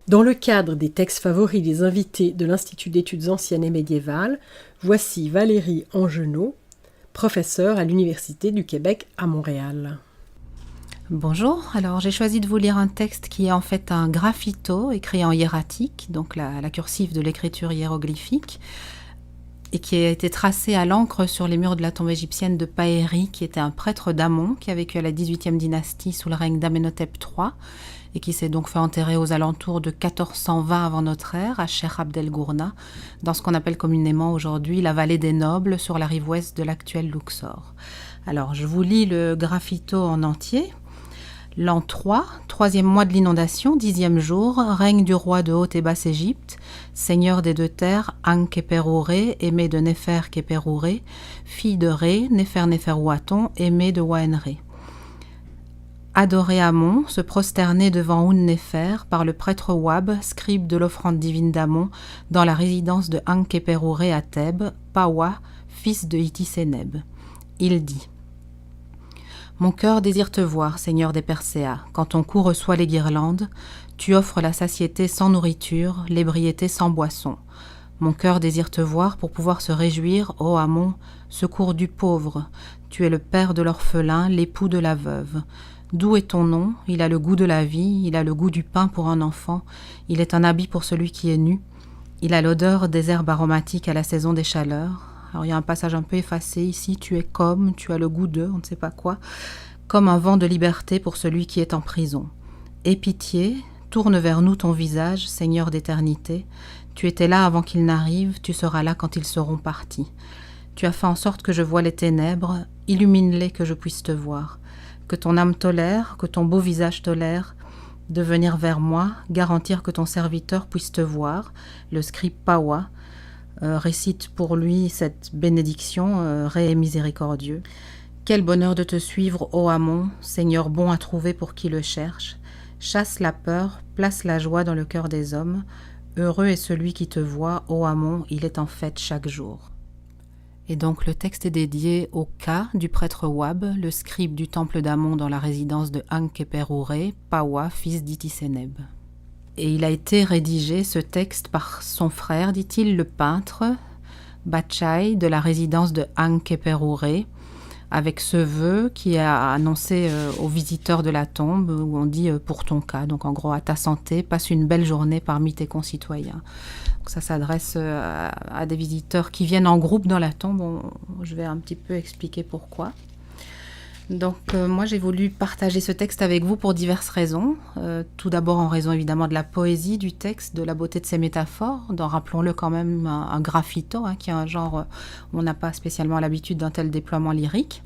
Dans le cadre des textes favoris des invités de l'Institut d'études anciennes et médiévales, voici Valérie Angenot, professeure à l'Université du Québec à Montréal. Bonjour, alors j'ai choisi de vous lire un texte qui est en fait un graffito écrit en hiératique, donc la cursive de l'écriture hiéroglyphique, et qui a été tracé à l'encre sur les murs de la tombe égyptienne de Paéri, qui était un prêtre d'Amon, qui a vécu à la 18e dynastie sous le règne d'Amenhotep III, et qui s'est donc fait enterrer aux alentours de 1420 avant notre ère, à Cheikh Abdel Gourna, dans ce qu'on appelle communément aujourd'hui la vallée des Nobles, sur la rive ouest de l'actuel Luxor. Alors, je vous lis le graffito en entier. L'an 3, troisième mois de l'inondation, 10e jour, règne du roi de Haute-et-Basse-Égypte, seigneur des deux terres, Ankhéperouré, aimé de Néfer-Képérouré, fille de Ré, Néfer-Néferouaton, aimé de Wahenré. Adoré Amon, se prosterner devant Un-Néfer par le prêtre Wab, scribe de l'offrande divine d'Amon, dans la résidence de Ankhéperouré à Thèbes, Pawa, fils de Iti-Séneb. Il dit: Mon cœur désire te voir, Seigneur des Perséas. Quand ton cou reçoit les guirlandes, tu offres la satiété sans nourriture, l'ébriété sans boisson. Mon cœur désire te voir pour pouvoir se réjouir, ô Amon, secours du pauvre. Tu es le père de l'orphelin, l'époux de la veuve. D'où est ton nom? Il a le goût de la vie, il a le goût du pain pour un enfant, il est un habit pour celui qui est nu. Il a l'odeur des herbes aromatiques à la saison des chaleurs. Alors il y a un passage un peu effacé ici, tu es comme, tu as le goût de, on ne sait pas quoi, comme un vent de liberté pour celui qui est en prison. Aie pitié, tourne vers nous ton visage, Seigneur d'éternité. Tu étais là avant qu'ils n'arrivent, tu seras là quand ils seront partis. Tu as fait en sorte que je voie les ténèbres, illumine-les que je puisse te voir. Que ton âme tolère, que ton beau visage tolère, de venir vers moi, garantir que ton serviteur puisse te voir. Le scribe Pawa récite pour lui cette bénédiction, Ré et miséricordieux. Quel bonheur de te suivre, ô Amon, Seigneur bon à trouver pour qui le cherche. Chasse la peur, place la joie dans le cœur des hommes. Heureux est celui qui te voit, ô Amon, il est en fête chaque jour. Et donc le texte est dédié au cas du prêtre Wab, le scribe du temple d'Amon dans la résidence de Ankhéperouré, Pawa, fils d'Iti-Séneb. Et il a été rédigé, ce texte, par son frère, dit-il, le peintre, Bachai, de la résidence de Ankhéperouré, avec ce vœu qui a annoncé aux visiteurs de la tombe, où on dit pour ton cas, donc en gros à ta santé, passe une belle journée parmi tes concitoyens. Donc ça s'adresse à des visiteurs qui viennent en groupe dans la tombe. Je vais un petit peu expliquer pourquoi. Donc moi j'ai voulu partager ce texte avec vous pour diverses raisons. Tout d'abord en raison évidemment de la poésie du texte, de la beauté de ses métaphores, rappelons-le quand même un graffito, qui est un genre où on n'a pas spécialement l'habitude d'un tel déploiement lyrique.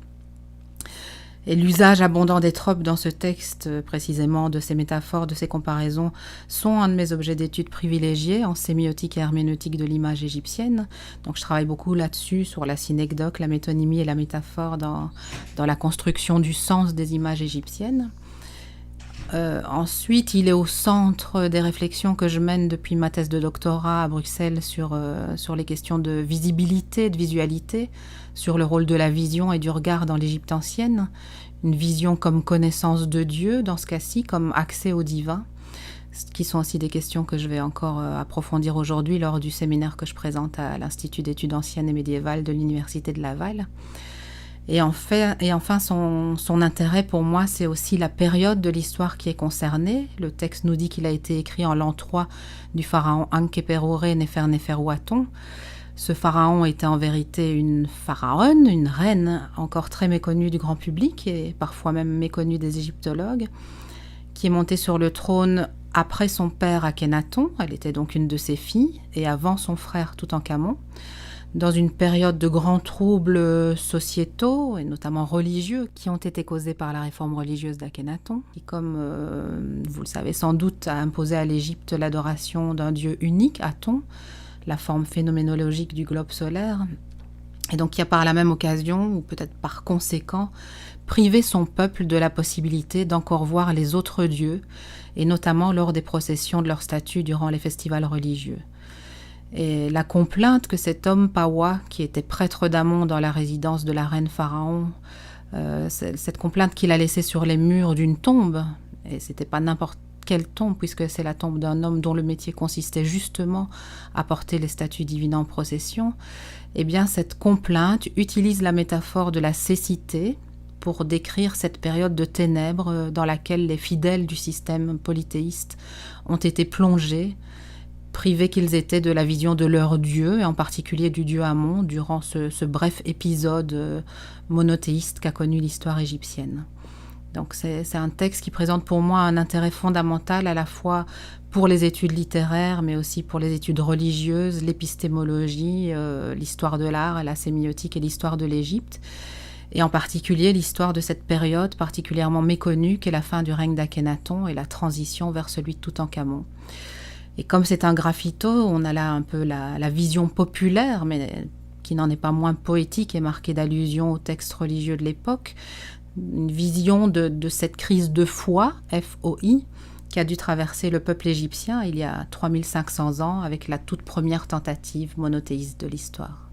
Et l'usage abondant des tropes dans ce texte, précisément de ces métaphores, de ces comparaisons, sont un de mes objets d'étude privilégiés en sémiotique et herméneutique de l'image égyptienne. Donc je travaille beaucoup là-dessus, sur la synecdoque, la métonymie et la métaphore dans la construction du sens des images égyptiennes. Ensuite, il est au centre des réflexions que je mène depuis ma thèse de doctorat à Bruxelles sur les questions de visibilité, de visualité, sur le rôle de la vision et du regard dans l'Égypte ancienne, une vision comme connaissance de Dieu, dans ce cas-ci, comme accès au divin, qui sont aussi des questions que je vais encore approfondir aujourd'hui lors du séminaire que je présente à l'Institut d'études anciennes et médiévales de l'Université de Laval. Et enfin, son intérêt pour moi, c'est aussi la période de l'histoire qui est concernée. Le texte nous dit qu'il a été écrit en l'an 3 du pharaon Ankhéperouré Néfer-Néferouaton. Ce pharaon était en vérité une pharaone, une reine encore très méconnue du grand public et parfois même méconnue des égyptologues, qui est montée sur le trône après son père Akhenaton. Elle était donc une de ses filles et avant son frère Toutankhamon. Dans une période de grands troubles sociétaux, et notamment religieux, qui ont été causés par la réforme religieuse d'Akhenaton, qui, comme vous le savez sans doute, a imposé à l'Égypte l'adoration d'un dieu unique, Aton, la forme phénoménologique du globe solaire, et donc qui a par la même occasion, ou peut-être par conséquent, privé son peuple de la possibilité d'encore voir les autres dieux, et notamment lors des processions de leur statue durant les festivals religieux. Et la complainte que cet homme Pawa, qui était prêtre d'Amon dans la résidence de la reine Pharaon, cette complainte qu'il a laissée sur les murs d'une tombe, et c'était pas n'importe quelle tombe, puisque c'est la tombe d'un homme dont le métier consistait justement à porter les statues divines en procession, eh bien cette complainte utilise la métaphore de la cécité pour décrire cette période de ténèbres dans laquelle les fidèles du système polythéiste ont été plongés, privés qu'ils étaient de la vision de leur dieu, et en particulier du dieu Amon, durant ce bref épisode monothéiste qu'a connu l'histoire égyptienne. Donc c'est un texte qui présente pour moi un intérêt fondamental à la fois pour les études littéraires, mais aussi pour les études religieuses, l'épistémologie, l'histoire de l'art, la sémiotique et l'histoire de l'Égypte, et en particulier l'histoire de cette période particulièrement méconnue qu'est la fin du règne d'Akhénaton et la transition vers celui de Toutankhamon. Et comme c'est un graffito, on a là un peu la vision populaire, mais qui n'en est pas moins poétique et marquée d'allusions aux textes religieux de l'époque, une vision de cette crise de foi, F-O-I, qui a dû traverser le peuple égyptien il y a 3500 ans avec la toute première tentative monothéiste de l'histoire.